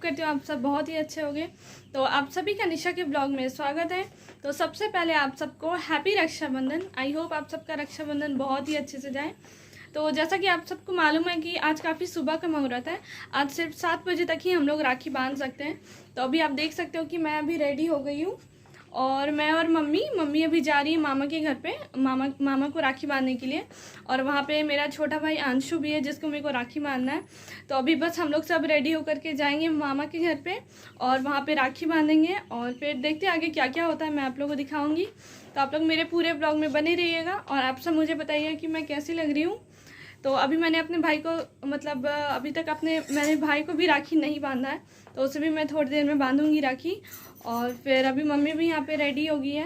करती हूँ आप सब बहुत ही अच्छे होंगे। तो आप सभी का निशा के ब्लॉग में स्वागत है। तो सबसे पहले आप सबको हैप्पी रक्षाबंधन। आई होप आप सबका रक्षाबंधन बहुत ही अच्छे से जाए। तो जैसा कि आप सबको मालूम है कि आज काफ़ी सुबह का मुहूर्त है। आज सिर्फ 7 बजे तक ही हम लोग राखी बांध सकते हैं। तो अभी आप देख सकते हो कि मैं अभी रेडी हो गई हूँ और मैं और मम्मी अभी जा रही है मामा के घर पे, मामा को राखी बांधने के लिए। और वहाँ पे मेरा छोटा भाई अंशु भी है जिसको मेरे को राखी बांधना है। तो अभी बस हम लोग सब रेडी होकर के जाएंगे मामा के घर पे और वहाँ पे राखी बांधेंगे और फिर देखते हैं आगे क्या क्या होता है, मैं आप लोगों को दिखाऊंगी। तो आप लोग मेरे पूरे ब्लॉग में बने रहिएगा और आप सब मुझे बताइए कि मैं कैसी लग रही हूँ। तो अभी मैंने अपने भाई को मतलब अभी तक मैंने भाई को भी राखी नहीं बांधा है, तो उसे भी मैं थोड़ी देर में बांधूंगी राखी। और फिर अभी मम्मी भी यहाँ पे रेडी हो गई है।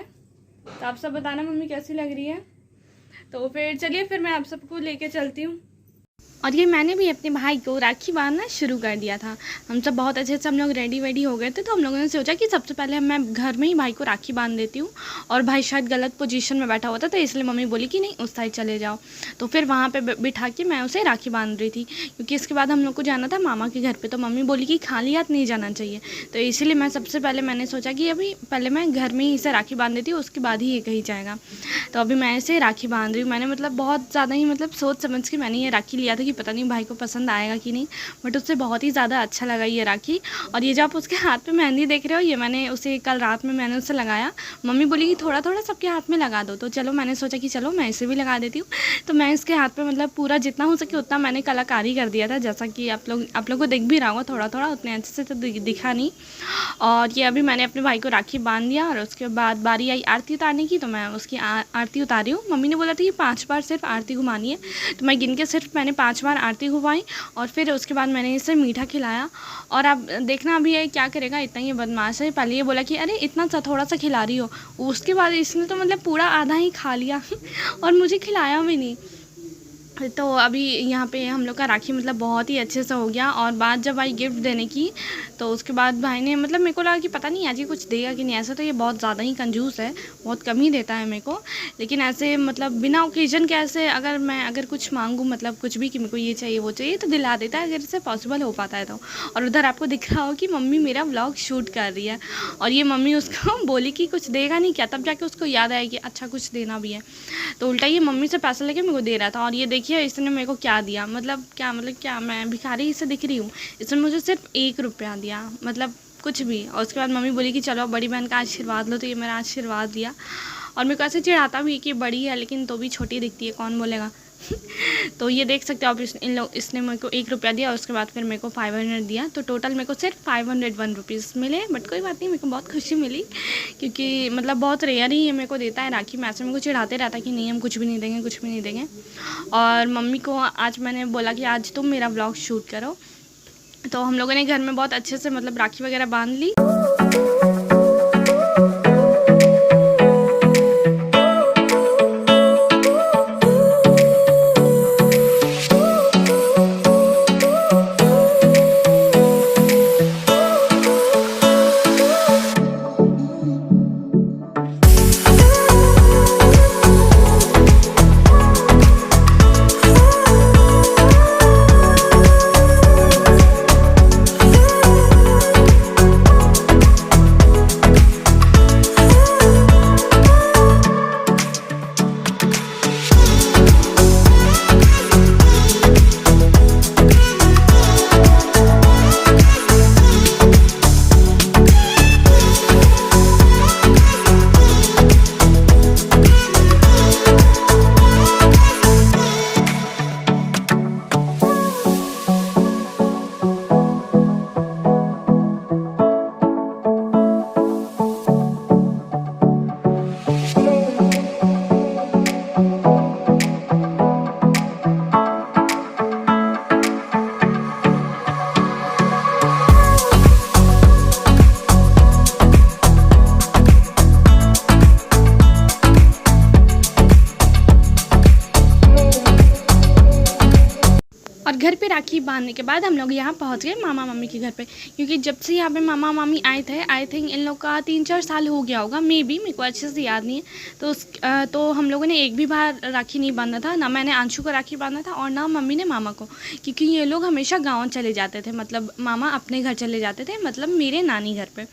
तो आप सब बताना मम्मी कैसी लग रही है। तो फिर चलिए फिर मैं आप सबको लेके चलती हूँ। और ये मैंने भी अपने भाई को राखी बांधना शुरू कर दिया था। हम सब बहुत अच्छे से हम लोग रेडी हो गए थे। तो हम लोगों ने सोचा कि सबसे पहले मैं घर में ही भाई को राखी बांध देती हूँ। और भाई शायद गलत पोजीशन में बैठा हुआ था, तो इसलिए मम्मी बोली कि नहीं उस साइड चले जाओ। तो फिर वहाँ पे बिठा के मैं उसे राखी बांध रही थी, क्योंकि इसके बाद हम लोग को जाना था मामा के घर पर। तो मम्मी बोली कि खाली हाथ नहीं जाना चाहिए, तो इसीलिए मैं सबसे पहले मैंने सोचा कि अभी पहले मैं घर में ही इसे राखी बांध देती हूँ, उसके बाद ही ये कहीं जाएगा। तो अभी मैं इसे राखी बांध रही हूँ। मैंने मतलब बहुत ज़्यादा ही सोच समझ के मैंने ये राखी लिया था कि पता नहीं भाई को पसंद आएगा कि नहीं, बट उससे बहुत ही ज़्यादा अच्छा लगा ये राखी। और ये जो आप उसके हाथ पे मेहंदी देख रहे हो, ये मैंने उसे कल रात में मैंने उसे लगाया। मम्मी बोली कि थोड़ा थोड़ा सबके हाथ में लगा दो, तो चलो मैंने सोचा कि चलो मैं इसे भी लगा देती हूँ। तो मैं इसके हाथ पे मतलब पूरा जितना हो सके उतना मैंने कलाकारी कर दिया था, जैसा कि आप लोग को दिख भी रहा होगा थोड़ा थोड़ा, उतने अच्छे से तो दिखा नहीं। और ये अभी मैंने अपने भाई को राखी बांध दिया और उसके बाद बारी आई आरती उतारने की, तो मैं उसकी आरती उतारी हूँ। मम्मी ने बोला था कि 5 बार सिर्फ आरती घुमानी है, तो मैं गिन के सिर्फ मैंने 5 बार आरती घुमाई। और फिर उसके बाद मैंने इसे मीठा खिलाया। और अब देखना अभी ये क्या करेगा, इतना ही बदमाश है। पहले ये बोला कि अरे इतना सा थोड़ा सा खिला रही हो, उसके बाद इसने तो मतलब पूरा आधा ही खा लिया और मुझे खिलाया भी नहीं। तो अभी यहाँ पे हम लोग का राखी मतलब बहुत ही अच्छे से हो गया। और बात जब आई गिफ्ट देने की, तो उसके बाद भाई ने मतलब मेरे को लगा कि पता नहीं आज ये कुछ देगा कि नहीं। ऐसा तो ये बहुत ज़्यादा ही कंजूस है, बहुत कम ही देता है मेरे को। लेकिन ऐसे मतलब बिना ओकेजन के ऐसे अगर कुछ मांगूँ, मतलब कुछ भी कि मेरे को ये चाहिए वो चाहिए, तो दिला देता है अगर इससे पॉसिबल हो पाता है तो। और उधर आपको दिख रहा हो कि मम्मी मेरा व्लॉग शूट कर रही है और ये मम्मी उसको बोली कि कुछ देगा नहीं क्या, तब जाके उसको याद आया कि अच्छा कुछ देना भी है। तो उल्टा ये मम्मी से पैसा लेके मेरे को दे रहा था। और ये देखिए इसने मेरे को क्या दिया, मतलब क्या मैं भिखारी से दिख रही हूँ। इसने मुझे सिर्फ 1 रुपया दिया, मतलब कुछ भी। और उसके बाद मम्मी बोली कि चलो बड़ी बहन का आशीर्वाद लो, तो ये मेरा आशीर्वाद लिया। और मेरे को ऐसे चिढ़ाता भी कि बड़ी है लेकिन तो भी छोटी दिखती है, कौन बोलेगा। तो ये देख सकते हो आप, इसने मेरे को 1 रुपया दिया और उसके बाद फिर मेरे को 500 दिया। तो टोटल मेरे को सिर्फ 501 रुपीज़ मिले। बट कोई बात नहीं, मेरे को बहुत खुशी मिली, क्योंकि मतलब बहुत रेयर ही ये मेरे को देता है राखी। मैं ऐसे मेरे को चिढ़ाते रहता कि नहीं हम कुछ भी नहीं देंगे, कुछ भी नहीं देंगे। और मम्मी को आज मैंने बोला कि आज तुम मेरा व्लॉग शूट करो। तो हम लोगों ने घर में बहुत अच्छे से मतलब राखी वगैरह बांध ली। घर पे राखी बांधने के बाद हम लोग यहाँ पहुँच गए मामा मामी के घर पे, क्योंकि जब से यहाँ पे मामा मामी आए थे आई थिंक इन लोग का 3-4 साल हो गया होगा, मे बी, मेरे को अच्छे से याद नहीं है। तो हम लोगों ने एक भी बार राखी नहीं बांधा था, ना मैंने अंशु को राखी बांधा था और ना मम्मी ने मामा को, क्योंकि ये लोग हमेशा गाँव चले जाते थे, मतलब मामा अपने घर चले जाते थे, मतलब मेरे नानी घर पर।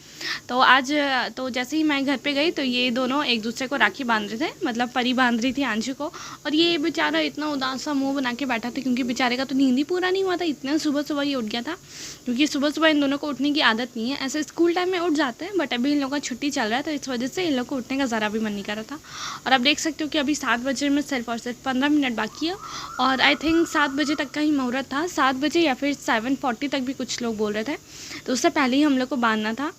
तो आज तो जैसे ही मैं घर पर गई तो ये दोनों एक दूसरे को राखी बांध रहे थे, मतलब परी बांध रही थी अंशु को, और ये बेचारा इतना उदास सा मुंह बना के बैठा था, क्योंकि बेचारे का तो नींद ही पूरा नहीं हुआ था, इतना सुबह सुबह ही उठ गया था, क्योंकि सुबह सुबह इन दोनों को उठने की आदत नहीं है। ऐसे स्कूल टाइम में उठ जाते हैं, बट अभी इन लोगों का छुट्टी चल रहा है, तो इस वजह से इन लोग को उठने का ज़रा भी मन नहीं कर रहा था। और आप देख सकते हो कि अभी 7 बजे में सिर्फ और सिर्फ 15 मिनट बाकी है, और आई थिंक 7 बजे तक का ही मुहूर्त था, 7 बजे या फिर 7:40 तक भी कुछ लोग बोल रहे थे, तो उससे पहले ही हम लोग को बांधना था।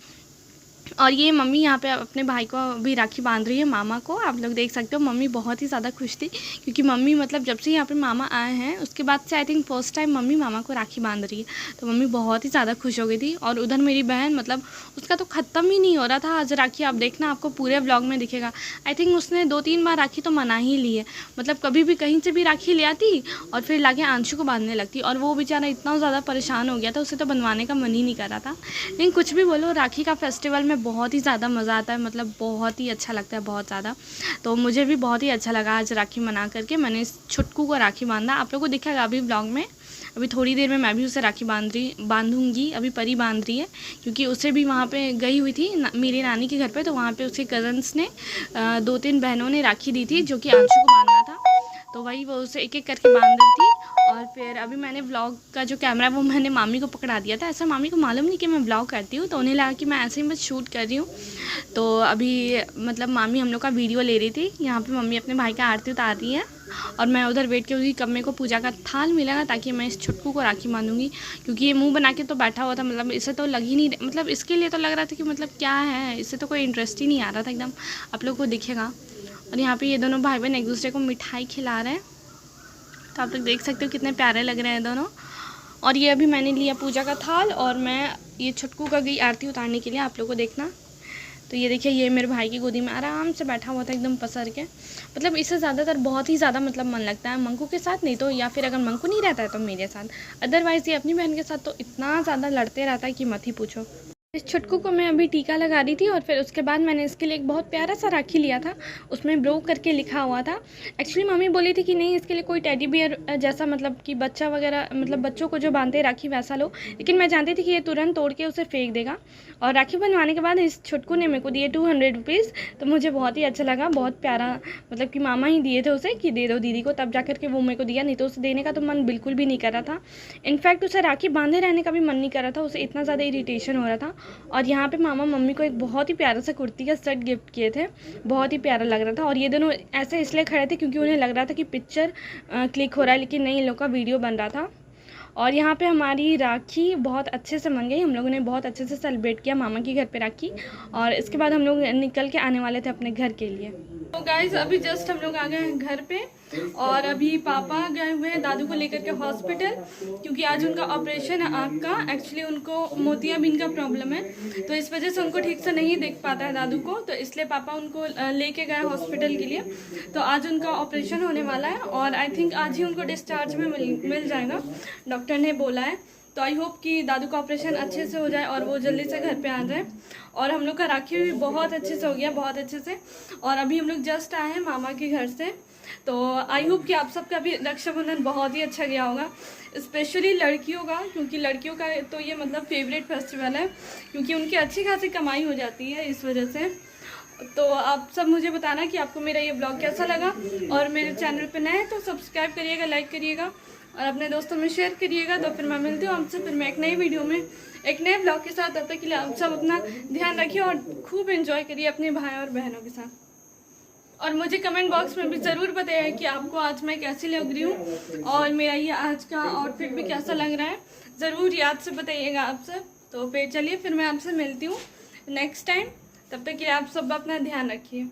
और ये मम्मी यहाँ पे अपने भाई को भी राखी बांध रही है, मामा को। आप लोग देख सकते हो मम्मी बहुत ही ज़्यादा खुश थी, क्योंकि मम्मी मतलब जब से यहाँ पे मामा आए हैं उसके बाद से I think first time mummy मामा को राखी बांध रही है, तो मम्मी बहुत ही ज़्यादा खुश हो गई थी। और उधर मेरी बहन, मतलब उसका तो ख़त्म ही नहीं हो रहा था आज राखी, आप देखना आपको पूरे व्लॉग में दिखेगा। आई थिंक उसने 2-3 बार राखी तो मना ही ली है, मतलब कभी भी कहीं से भी राखी ले आती और फिर लाके अंशु को बांधने लगती, और वो बेचारा इतना ज़्यादा परेशान हो गया था, उसे तो बनवाने का मन ही नहीं कर रहा था। लेकिन कुछ भी बोलो, राखी का फेस्टिवल में बहुत ही ज़्यादा मज़ा आता है, मतलब बहुत ही अच्छा लगता है, बहुत ज़्यादा। तो मुझे भी बहुत ही अच्छा लगा आज राखी मना करके। मैंने इस छुटकू को राखी बांधा, आप लोगों को दिखेगा अभी ब्लॉग में। अभी थोड़ी देर में मैं भी उसे राखी बांधूंगी। अभी परी बांध रही है, क्योंकि उसे भी वहाँ पे गई हुई थी मेरी नानी के घर पे, तो वहाँ पे उसके कज़न्स ने 2-3 बहनों ने राखी दी थी, जो कि अंशु को बांधना था, तो वही वो उसे एक एक करके बांध रही थी। और फिर अभी मैंने व्लॉग का जो कैमरा वो मैंने मामी को पकड़ा दिया था। ऐसा मामी को मालूम नहीं कि मैं व्लॉग करती हूँ, तो उन्हें लगा कि मैं ऐसे ही बस शूट कर रही हूँ। तो अभी मतलब मामी हम लोग का वीडियो ले रही थी, यहाँ पे मम्मी अपने भाई का आरती उतार रही है, और मैं उधर वेट कर रही थी कब मेरे को पूजा का थाल मिलेगा, ताकि मैं इस छुटकू को राखी बांधूंगी। क्योंकि ये मुँह बना के तो बैठा हुआ था, मतलब इसे तो लग ही नहीं, मतलब इसके लिए तो लग रहा था कि मतलब क्या है, इससे तो कोई इंटरेस्ट ही नहीं आ रहा था एकदम, आप लोग को दिखेगा। और यहाँ पर ये दोनों भाई बहन एक दूसरे को मिठाई खिला रहे हैं, तो आप लोग देख सकते हो कितने प्यारे लग रहे हैं दोनों। और ये अभी मैंने लिया पूजा का थाल, और मैं ये छुटकू का गई आरती उतारने के लिए, आप लोगों को देखना। तो ये देखिए, ये मेरे भाई की गोदी में आराम से बैठा हुआ था एकदम पसर के, मतलब इससे ज़्यादातर बहुत ही ज़्यादा मतलब मन लगता है मंकू के साथ, नहीं तो या फिर अगर मंकू नहीं रहता है तो मेरे साथ, अदरवाइज़ ये अपनी बहन के साथ तो इतना ज़्यादा लड़ते रहता है कि मत ही पूछो। इस छुटकू को मैं अभी टीका लगा रही थी, और फिर उसके बाद मैंने इसके लिए एक बहुत प्यारा सा राखी लिया था, उसमें ब्रो करके लिखा हुआ था। एक्चुअली मम्मी बोली थी कि नहीं इसके लिए कोई टेडी बियर जैसा, मतलब कि बच्चा वगैरह, मतलब बच्चों को जो बांधते राखी वैसा लो, लेकिन मैं जानती थी कि ये तुरंत तोड़ के उसे फेंक देगा। और राखी बनवाने के बाद इस छुटकू ने मेरे को दिए 200 रुपीज़, तो मुझे बहुत ही अच्छा लगा, बहुत प्यारा, मतलब कि मामा ही दिए थे उसे कि दे दो दीदी को, तब जा कर के वो मेरे को दिया, नहीं तो उसे देने का तो मन बिल्कुल भी नहीं कर रहा था। इनफैक्ट उसे राखी बांधे रहने का भी मन नहीं कर रहा था, उसे इतना ज़्यादा इरीटेशन हो रहा था। और यहाँ पे मामा मम्मी को एक बहुत ही प्यारा सा कुर्ती का सेट गिफ्ट किए थे, बहुत ही प्यारा लग रहा था। और ये दोनों ऐसे इसलिए खड़े थे क्योंकि उन्हें लग रहा था कि पिक्चर क्लिक हो रहा है, लेकिन नहीं, इन लोग का वीडियो बन रहा था। और यहाँ पे हमारी राखी बहुत अच्छे से मन गई, हम लोगों ने बहुत अच्छे से सेलिब्रेट किया मामा के घर पे राखी, और इसके बाद हम लोग निकल के आने वाले थे अपने घर के लिए। तो गाइज अभी जस्ट हम लोग आ गए हैं घर पे, और अभी पापा गए हुए हैं दादू को लेकर के हॉस्पिटल, क्योंकि आज उनका ऑपरेशन है आँख का। एक्चुअली उनको मोतियाबिंद का प्रॉब्लम है, तो इस वजह से उनको ठीक से नहीं देख पाता है दादू को, तो इसलिए पापा उनको लेके गए हॉस्पिटल के लिए। तो आज उनका ऑपरेशन होने वाला है, और आई थिंक आज ही उनको डिस्चार्ज में मिल जाएगा, डॉक्टर ने बोला है। तो आई होप कि दादू का ऑपरेशन अच्छे से हो जाए और वो जल्दी से घर पे आ जाए। और हम लोग का राखी भी बहुत अच्छे से हो गया, बहुत अच्छे से। और अभी हम लोग जस्ट आए हैं मामा के घर से, तो आई होप कि आप सबका भी रक्षाबंधन बहुत ही अच्छा गया होगा, स्पेशली लड़कियों का, क्योंकि लड़कियों का तो ये मतलब फेवरेट फेस्टिवल है, क्योंकि उनकी अच्छी खासी कमाई हो जाती है इस वजह से। तो आप सब मुझे बताना कि आपको मेरा ये ब्लॉग कैसा लगा, और मेरे चैनल पे नए हैं तो सब्सक्राइब करिएगा, लाइक करिएगा, और अपने दोस्तों में शेयर करिएगा। तो फिर मैं मिलती हूँ आपसे फिर मैं एक नई वीडियो में एक नए ब्लॉग के साथ। तब तक के लिए आप सब अपना ध्यान रखिए और खूब एंजॉय करिए अपने भाई और बहनों के साथ। और मुझे कमेंट बॉक्स में भी ज़रूर बताइए कि आपको आज मैं कैसी लग रही हूँ, और मेरा ये आज का आउटफिट भी कैसा लग रहा है, ज़रूर याद से बताइएगा आप सब। तो फिर चलिए फिर मैं आपसे मिलती हूँ नेक्स्ट टाइम, तब तक के लिए आप सब अपना ध्यान रखिए।